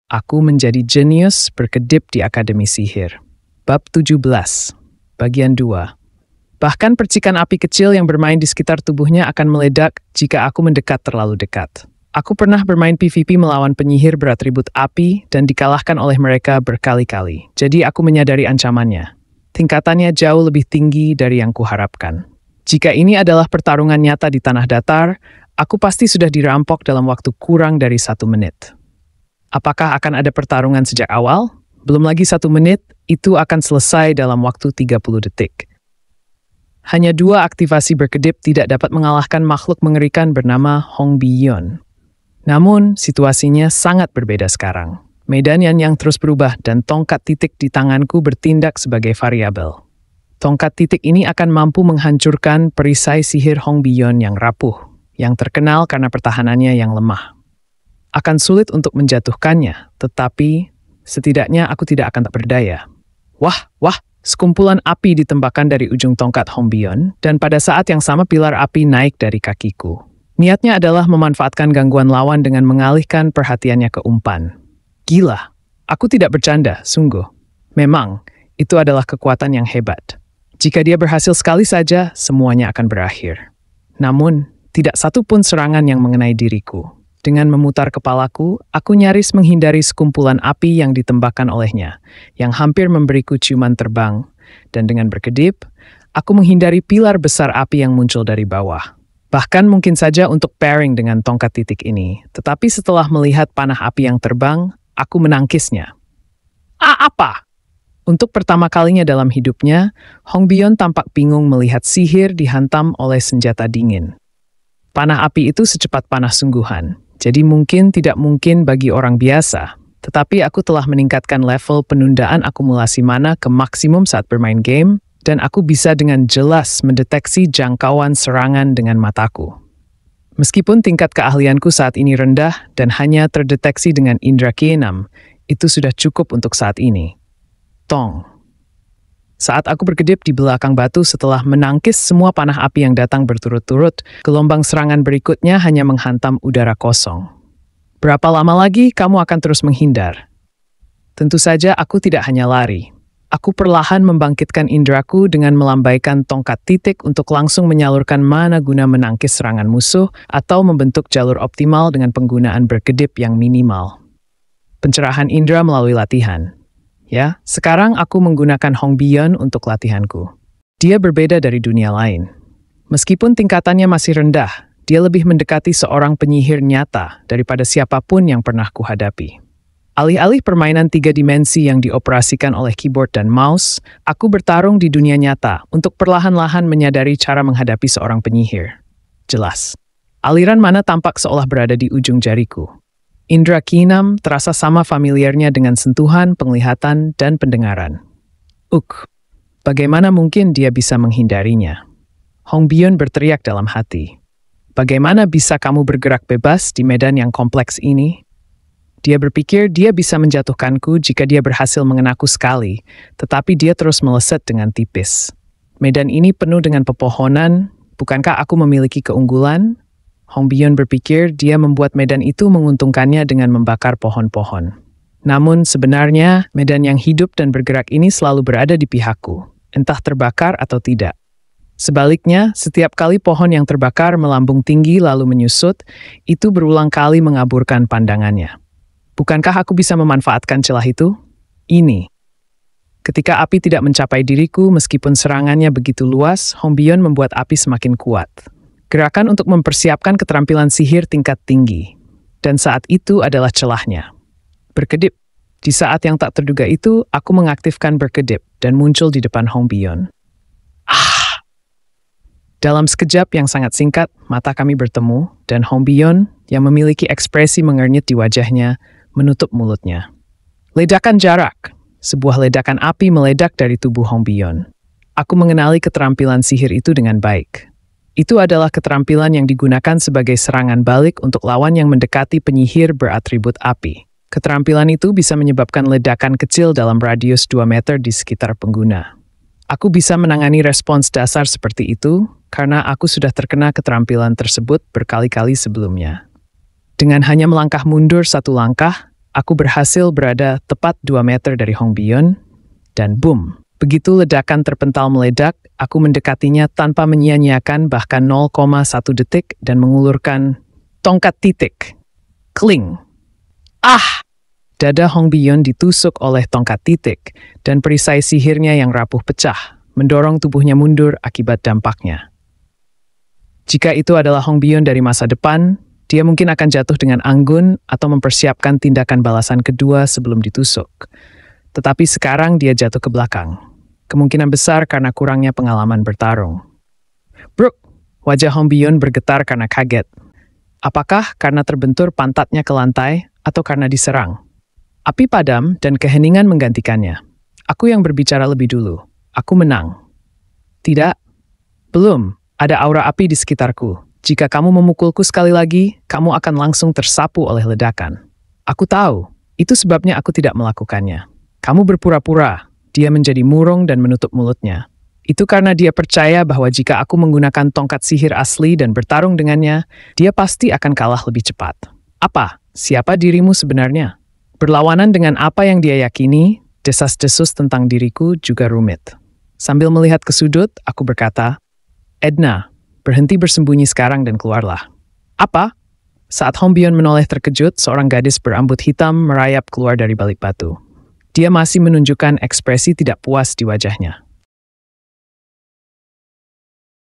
Aku menjadi jenius berkedip di Akademi Sihir. Bab 17, bagian 2. Bahkan percikan api kecil yang bermain di sekitar tubuhnya akan meledak jika aku mendekat terlalu dekat. Aku pernah bermain PvP melawan penyihir beratribut api dan dikalahkan oleh mereka berkali-kali. Jadi aku menyadari ancamannya. Tingkatannya jauh lebih tinggi dari yang kuharapkan. Jika ini adalah pertarungan nyata di tanah datar, aku pasti sudah dirampok dalam waktu kurang dari 1 menit. Apakah akan ada pertarungan sejak awal? Belum lagi 1 menit, itu akan selesai dalam waktu 30 detik. Hanya 2 aktivasi berkedip tidak dapat mengalahkan makhluk mengerikan bernama Hong Bion. Namun, situasinya sangat berbeda sekarang. Medan yang terus berubah dan tongkat titik di tanganku bertindak sebagai variabel. Tongkat titik ini akan mampu menghancurkan perisai sihir Hong Bion yang rapuh, yang terkenal karena pertahanannya yang lemah. Akan sulit untuk menjatuhkannya, tetapi setidaknya aku tidak akan tak berdaya. Wah, sekumpulan api ditembakkan dari ujung tongkat Hong Bion, dan pada saat yang sama pilar api naik dari kakiku. Niatnya adalah memanfaatkan gangguan lawan dengan mengalihkan perhatiannya ke umpan. Gila, aku tidak bercanda, sungguh. Memang, itu adalah kekuatan yang hebat. Jika dia berhasil sekali saja, semuanya akan berakhir. Namun, tidak satu pun serangan yang mengenai diriku. Dengan memutar kepalaku, aku nyaris menghindari sekumpulan api yang ditembakkan olehnya, yang hampir memberiku ciuman terbang, dan dengan berkedip, aku menghindari pilar besar api yang muncul dari bawah. Bahkan mungkin saja untuk pairing dengan tongkat titik ini, tetapi setelah melihat panah api yang terbang, aku menangkisnya. Apa? Untuk pertama kalinya dalam hidupnya, Hong Bion tampak bingung melihat sihir dihantam oleh senjata dingin. Panah api itu secepat panah sungguhan. Jadi tidak mungkin bagi orang biasa, tetapi aku telah meningkatkan level penundaan akumulasi mana ke maksimum saat bermain game, dan aku bisa dengan jelas mendeteksi jangkauan serangan dengan mataku. Meskipun tingkat keahlianku saat ini rendah dan hanya terdeteksi dengan indera keenam, itu sudah cukup untuk saat ini. Tong. Saat aku berkedip di belakang batu setelah menangkis semua panah api yang datang berturut-turut, gelombang serangan berikutnya hanya menghantam udara kosong. Berapa lama lagi kamu akan terus menghindar? Tentu saja aku tidak hanya lari. Aku perlahan membangkitkan indraku dengan melambaikan tongkat titik untuk langsung menyalurkan mana guna menangkis serangan musuh atau membentuk jalur optimal dengan penggunaan berkedip yang minimal. Pencerahan indera melalui latihan. Ya, sekarang aku menggunakan Hong Bion untuk latihanku. Dia berbeda dari dunia lain. Meskipun tingkatannya masih rendah, dia lebih mendekati seorang penyihir nyata daripada siapapun yang pernah kuhadapi. Alih-alih permainan 3 dimensi yang dioperasikan oleh keyboard dan mouse, aku bertarung di dunia nyata untuk perlahan-lahan menyadari cara menghadapi seorang penyihir. Jelas, aliran mana tampak seolah berada di ujung jariku. Indra keenam terasa sama familiarnya dengan sentuhan, penglihatan, dan pendengaran. Bagaimana mungkin dia bisa menghindarinya? Hong Bion berteriak dalam hati. Bagaimana bisa kamu bergerak bebas di medan yang kompleks ini? Dia berpikir dia bisa menjatuhkanku jika dia berhasil mengenaku sekali, tetapi dia terus meleset dengan tipis. Medan ini penuh dengan pepohonan, bukankah aku memiliki keunggulan? Hong Bion berpikir dia membuat medan itu menguntungkannya dengan membakar pohon-pohon. Namun sebenarnya, medan yang hidup dan bergerak ini selalu berada di pihakku, entah terbakar atau tidak. Sebaliknya, setiap kali pohon yang terbakar melambung tinggi lalu menyusut, itu berulang kali mengaburkan pandangannya. Bukankah aku bisa memanfaatkan celah itu? Ini. Ketika api tidak mencapai diriku meskipun serangannya begitu luas, Hong Bion membuat api semakin kuat. Gerakan untuk mempersiapkan keterampilan sihir tingkat tinggi. Dan saat itu adalah celahnya. Berkedip. Di saat yang tak terduga itu, aku mengaktifkan berkedip dan muncul di depan Hong Bion. Dalam sekejap yang sangat singkat, mata kami bertemu, dan Hong Bion, yang memiliki ekspresi mengernyit di wajahnya, menutup mulutnya. Ledakan jarak. Sebuah ledakan api meledak dari tubuh Hong Bion. Aku mengenali keterampilan sihir itu dengan baik. Itu adalah keterampilan yang digunakan sebagai serangan balik untuk lawan yang mendekati penyihir beratribut api. Keterampilan itu bisa menyebabkan ledakan kecil dalam radius 2 meter di sekitar pengguna. Aku bisa menangani respons dasar seperti itu karena aku sudah terkena keterampilan tersebut berkali-kali sebelumnya. Dengan hanya melangkah mundur 1 langkah, Aku berhasil berada tepat 2 meter dari Hong Bion, dan boom. Begitu ledakan terpental meledak, aku mendekatinya tanpa menyia-nyiakan bahkan 0,1 detik dan mengulurkan tongkat titik. Kling. Ah! Dada Hong Bion ditusuk oleh tongkat titik, dan perisai sihirnya yang rapuh pecah, mendorong tubuhnya mundur akibat dampaknya. Jika itu adalah Hong Bion dari masa depan, dia mungkin akan jatuh dengan anggun atau mempersiapkan tindakan balasan kedua sebelum ditusuk. Tetapi sekarang dia jatuh ke belakang. Kemungkinan besar karena kurangnya pengalaman bertarung. Brooke, wajah Hong Bion bergetar karena kaget. Apakah karena terbentur pantatnya ke lantai atau karena diserang? Api padam dan keheningan menggantikannya. Aku yang berbicara lebih dulu. Aku menang. Tidak. Belum. Ada aura api di sekitarku. Jika kamu memukulku sekali lagi, kamu akan langsung tersapu oleh ledakan. Aku tahu. Itu sebabnya aku tidak melakukannya. Kamu berpura-pura. Dia menjadi murung dan menutup mulutnya. Itu karena dia percaya bahwa jika aku menggunakan tongkat sihir asli dan bertarung dengannya, dia pasti akan kalah lebih cepat. Apa? Siapa dirimu sebenarnya? Berlawanan dengan apa yang dia yakini, desas-desus tentang diriku juga rumit. Sambil melihat ke sudut, aku berkata, Edna, berhenti bersembunyi sekarang dan keluarlah. Apa? Saat Hong Bion menoleh terkejut, seorang gadis berambut hitam merayap keluar dari balik batu. Dia masih menunjukkan ekspresi tidak puas di wajahnya.